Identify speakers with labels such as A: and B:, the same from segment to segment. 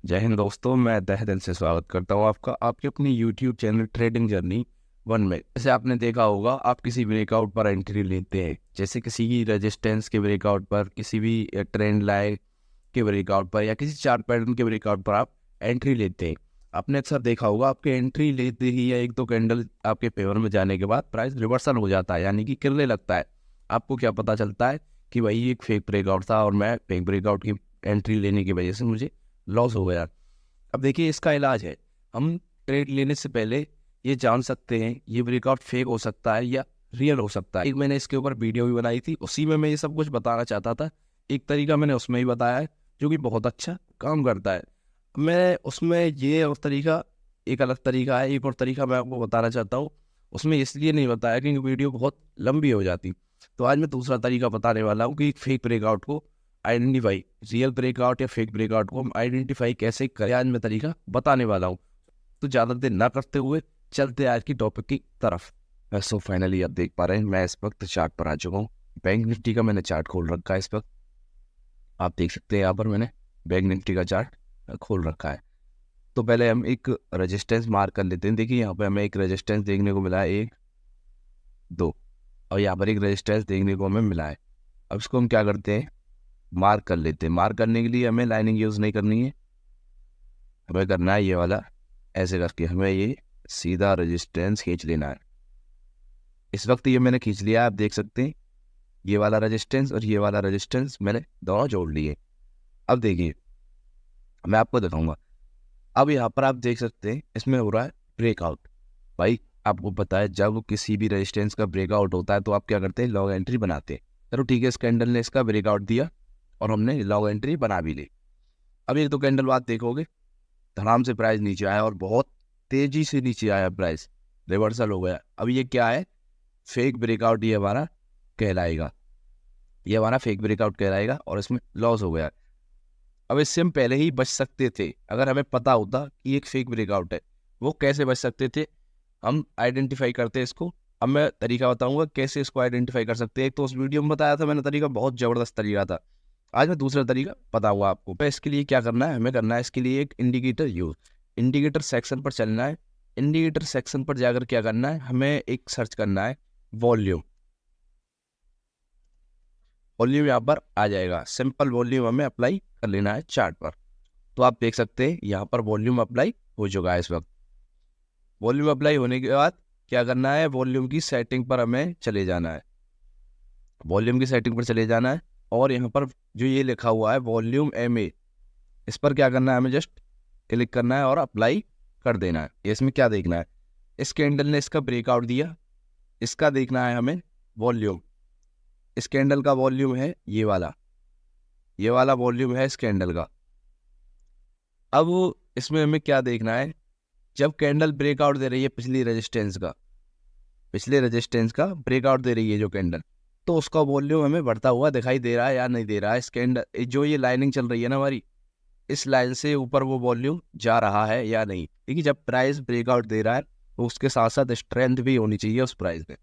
A: जय हिंद दोस्तों, मैं तहे दिल से स्वागत करता हूं आपका आपके अपनी YouTube channel trading journey one में। जैसे आपने देखा होगा, आप किसी ब्रेकआउट पर एंट्री लेते हैं, जैसे किसी की रेजिस्टेंस के ब्रेकआउट पर, किसी भी ट्रेंड लाइन के ब्रेकआउट पर या किसी चार्ट पैटर्न के ब्रेकआउट पर आप एंट्री लेते हैं। आपने अक्सर देखा होगा, आपके एंट्री लेते ही या एक दो कैंडल आपके फेवर में जाने के बाद प्राइस रिवर्सल हो जाता है, यानी कि गिरने लगता है। आपको क्या पता चलता है कि भाई एक फेक ब्रेकआउट था और मैं फेक ब्रेकआउट की एंट्री लेने की वजह से मुझे लॉस हो गया। अब देखिए, इसका इलाज है, हम ट्रेड लेने से पहले ये जान सकते हैं ये ब्रेकआउट फेक हो सकता है या रियल हो सकता है। एक मैंने इसके ऊपर वीडियो भी बनाई थी, उसी में मैं ये सब कुछ बताना चाहता था। एक तरीका मैंने उसमें ही बताया है जो कि बहुत अच्छा काम करता है। मैं उसमें ये और तरीका, एक अलग तरीका है, एक और तरीका मैं आपको बताना चाहता हूँ। उसमें इसलिए नहीं बताया क्योंकि वीडियो बहुत लंबी हो जाती। तो आज मैं दूसरा तरीका बताने वाला हूँ कि एक फेक ब्रेकआउट को आइडेंटिफाई, रियल ब्रेकआउट या फेक ब्रेकआउट को हम आइडेंटिफाई कैसे करें, आज मैं तरीका बताने वाला हूँ। तो ज़्यादा देर ना करते हुए चलते आज की टॉपिक की तरफ। सो फाइनली आप देख पा रहे हैं, मैं इस वक्त चार्ट पर आ चुका हूँ। बैंक निफ्टी का मैंने चार्ट खोल रखा है। इस वक्त आप देख सकते हैं, यहाँ पर मैंने बैंक निफ्टी का चार्ट खोल रखा है। तो पहले हम एक रेजिस्टेंस मार्क कर लेते हैं। देखिए, यहाँ पे हमें एक रेजिस्टेंस देखने को मिला है, एक दो, और यहाँ पर एक रेजिस्टेंस देखने को हमें मिला है। अब इसको हम क्या करते हैं, मार्क कर लेते हैं। मार्क करने के लिए हमें लाइनिंग यूज़ नहीं करनी है, हमें करना है ये वाला, ऐसे करके हमें ये सीधा रेजिस्टेंस खींच लेना है। इस वक्त ये मैंने खींच लिया है, आप देख सकते हैं ये वाला रेजिस्टेंस और ये वाला रेजिस्टेंस मैंने दोनों जोड़ लिए। अब देखिए, मैं आपको दिखाऊंगा। अब यहाँ पर आप देख सकते हैं इसमें हो रहा है ब्रेकआउट। भाई, आपको पता है जब किसी भी रेजिस्टेंस का ब्रेकआउट होता है तो आप क्या करते हैं, लॉन्ग एंट्री बनाते हैं। चलो ठीक है, इस कैंडल ने इसका ब्रेकआउट दिया और हमने लॉन्ग एंट्री बना भी ली। अब एक दो कैंडल बाद देखोगे, धड़ाम से प्राइस नीचे आया और बहुत तेजी से नीचे आया, प्राइस रिवर्सल हो गया। अब ये क्या है, फेक ब्रेकआउट ये हमारा कहलाएगा, ये हमारा फेक ब्रेकआउट कहलाएगा और इसमें लॉस हो गया। अब इससे हम पहले ही बच सकते थे अगर हमें पता होता कि एक फेक ब्रेकआउट है। वो कैसे बच सकते थे, हम आइडेंटिफाई करते इसको। अब मैं तरीका बताऊंगा कैसे इसको आइडेंटिफाई कर सकते हैं। एक तो उस वीडियो में बताया था मैंने तरीका, बहुत ज़बरदस्त तरीका था। आज मैं दूसरा तरीका बताऊंगा आपको। तो इसके लिए क्या करना है, हमें करना है इसके लिए एक इंडिकेटर यूज। इंडिकेटर सेक्शन पर चलना है। इंडिकेटर सेक्शन पर जाकर क्या करना है, हमें एक सर्च करना है वॉल्यूम। वॉल्यूम यहाँ पर आ जाएगा, सिंपल वॉल्यूम हमें अप्लाई कर लेना है चार्ट पर। तो आप देख सकते हैं यहाँ पर वॉल्यूम अप्लाई हो चुका है। इस वक्त वॉल्यूम अप्लाई होने के बाद क्या करना है, वॉल्यूम की सेटिंग पर हमें चले जाना है। वॉल्यूम की सेटिंग पर चले जाना है और यहाँ पर जो ये लिखा हुआ है वॉल्यूम MA, इस पर क्या करना है, हमें जस्ट क्लिक करना है और अप्लाई कर देना है। इसमें क्या देखना है, इस कैंडल ने इसका ब्रेकआउट दिया, इसका देखना है हमें वॉल्यूम। इस कैंडल का वॉल्यूम है ये वाला वॉल्यूम है इस कैंडल का। अब इसमें हमें क्या देखना है, जब कैंडल ब्रेकआउट दे रही है पिछले रेजिस्टेंस का ब्रेकआउट दे रही है जो कैंडल, तो उसका वॉल्यूम हमें बढ़ता हुआ दिखाई दे रहा है या नहीं दे रहा है। इस कैंडल जो ये लाइनिंग चल रही है ना हमारी, इस लाइन से ऊपर वो वॉल्यूम जा रहा है या नहीं। देखिए, जब प्राइस ब्रेकआउट दे रहा है तो उसके साथ साथ स्ट्रेंथ भी होनी चाहिए उस प्राइस में।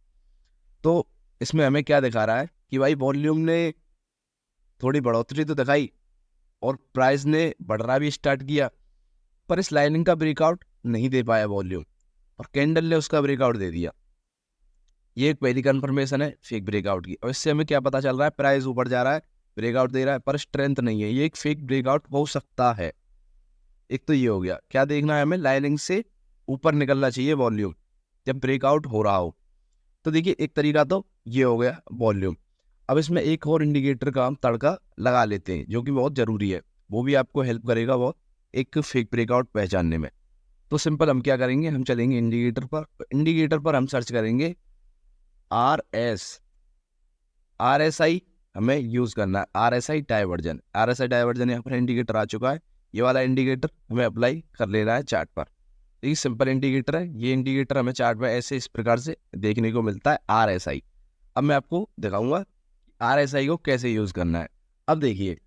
A: तो इसमें हमें क्या दिखा रहा है कि भाई वॉल्यूम ने थोड़ी बढ़ोतरी तो दिखाई और प्राइस ने बढ़ना भी स्टार्ट किया, पर इस लाइनिंग का ब्रेकआउट नहीं दे पाया वॉल्यूम, और कैंडल ने उसका ब्रेकआउट दे दिया। ये एक पहली कंफर्मेशन है फेक ब्रेकआउट की। और इससे हमें क्या पता चल रहा है, प्राइस ऊपर जा रहा है, ब्रेकआउट दे रहा है, पर स्ट्रेंथ नहीं है। ये एक फेक ब्रेकआउट हो सकता है। एक तो ये हो गया, क्या देखना है हमें, लाइनिंग से ऊपर निकलना चाहिए वॉल्यूम जब ब्रेकआउट हो रहा हो। तो देखिए, एक तरीका तो ये हो गया वॉल्यूम। अब इसमें एक और इंडिकेटर का हम तड़का लगा लेते हैं जो कि बहुत ज़रूरी है, वो भी आपको हेल्प करेगा बहुत एक फेक ब्रेकआउट पहचानने में। तो सिंपल हम क्या करेंगे, हम चलेंगे इंडिकेटर पर। इंडिकेटर पर हम सर्च करेंगे RSI हमें यूज़ करना है, RSI डाइवर्जन। RSI डाइवर्जन यहाँ पर इंडिकेटर आ चुका है, ये वाला इंडिकेटर हमें अप्लाई कर लेना है चार्ट पर। ये सिंपल इंडिकेटर है, ये इंडिकेटर हमें चार्ट में ऐसे इस प्रकार से देखने को मिलता है RSI। अब मैं आपको दिखाऊंगा RSI को कैसे यूज़ करना है। अब देखिए,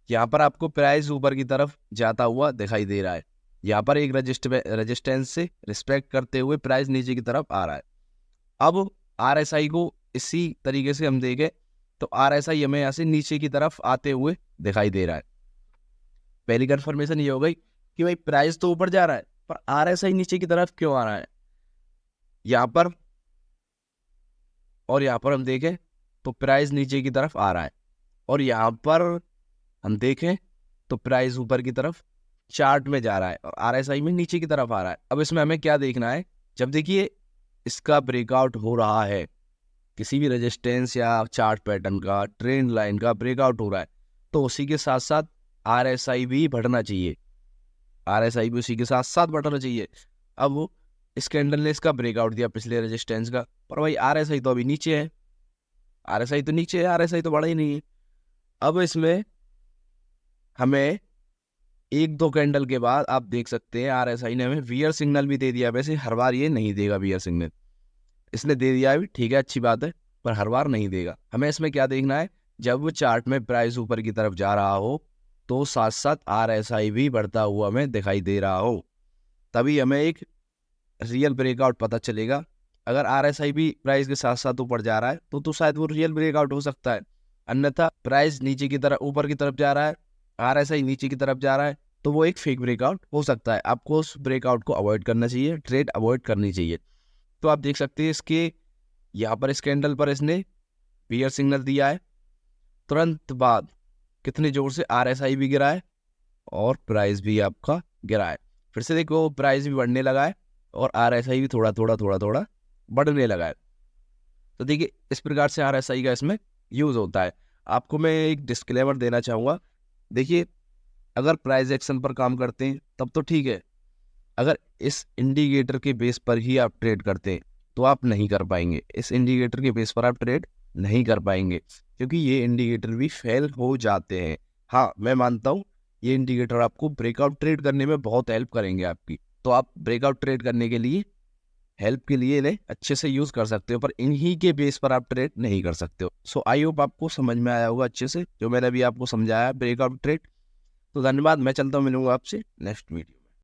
A: यहाँ पर आपको प्राइस ऊपर की तरफ जाता हुआ दिखाई दे रहा है, यहाँ पर एक रेजिस्टेंस से रिस्पेक्ट करते हुए प्राइस नीचे की तरफ आ रहा है। अब RSI को इसी तरीके से हम देखें तो RSI हमें यहाँ से नीचे की तरफ आते हुए दिखाई दे रहा है। पहली कंफर्मेशन ये हो गई कि भाई प्राइस तो ऊपर जा रहा है पर RSI नीचे की तरफ क्यों आ रहा है। यहाँ पर और यहाँ पर हम देखें तो प्राइस नीचे की तरफ आ रहा है, और यहाँ पर हम देखें तो प्राइस ऊपर की तरफ चार्ट में जा रहा है और RSI में नीचे की तरफ आ रहा है। अब इसमें हमें क्या देखना है, जब देखिए इसका ब्रेकआउट हो रहा है, किसी भी रेजिस्टेंस या चार्ट पैटर्न का, ट्रेंड लाइन का ब्रेकआउट हो रहा है, तो उसी के साथ साथ RSI भी बढ़ना चाहिए, RSI भी उसी के साथ साथ बढ़ना चाहिए। अब इस कैंडल ने इसका ब्रेकआउट दिया पिछले रेजिस्टेंस का, पर भाई RSI तो अभी नीचे है, RSI तो नीचे है, RSI तो बढ़ा ही नहीं है। अब इसमें हमें एक दो कैंडल के बाद आप देख सकते हैं RSI ने हमें वियर सिग्नल भी दे दिया। वैसे हर बार ये नहीं देगा वियर सिग्नल, इसने दे दिया है, ठीक है, अच्छी बात है, पर हर बार नहीं देगा। हमें इसमें क्या देखना है, जब वो चार्ट में प्राइस ऊपर की तरफ जा रहा हो तो साथ साथ RSI भी बढ़ता हुआ हमें दिखाई दे रहा हो, तभी हमें एक रियल ब्रेकआउट पता चलेगा। अगर RSI भी प्राइस के साथ साथ ऊपर जा रहा है तो शायद वो रियल ब्रेकआउट हो सकता है, अन्यथा प्राइस नीचे की तरफ ऊपर की तरफ जा रहा है, RSI नीचे की तरफ जा रहा है, तो वो एक फेक ब्रेकआउट हो सकता है। आपको उस ब्रेकआउट को अवॉइड करना चाहिए, ट्रेड अवॉइड करनी चाहिए। तो आप देख सकते हैं इसके यहाँ पर इस कैंडल पर इसने बियर सिग्नल दिया है, तुरंत बाद कितने जोर से RSI भी गिरा है और प्राइस भी आपका गिरा है। फिर से देखो प्राइस भी बढ़ने लगा है और RSI भी थोड़ा थोड़ा बढ़ने लगा है। तो देखिए इस प्रकार से RSI का इसमें यूज होता है। आपको मैं एक डिस्क्लेमर देना चाहूँगा, देखिए अगर प्राइस एक्शन पर काम करते हैं तब तो ठीक है, अगर इस इंडिकेटर के बेस पर ही आप ट्रेड करते हैं तो आप नहीं कर पाएंगे, इस इंडिकेटर के बेस पर आप ट्रेड नहीं कर पाएंगे, क्योंकि ये इंडिकेटर भी फेल हो जाते हैं। हाँ, मैं मानता हूँ ये इंडिकेटर आपको ब्रेकआउट ट्रेड करने में बहुत हेल्प करेंगे आपकी, तो आप ब्रेकआउट ट्रेड करने के लिए हेल्प के लिए इन्हें अच्छे से यूज कर सकते हो, पर इन्हीं के बेस पर आप ट्रेड नहीं कर सकते हो। सो आई होप आपको समझ में आया होगा अच्छे से जो मैंने अभी आपको समझाया ब्रेकआउट ट्रेड। तो धन्यवाद, मैं चलता हूँ, मिलूंगा आपसे नेक्स्ट वीडियो।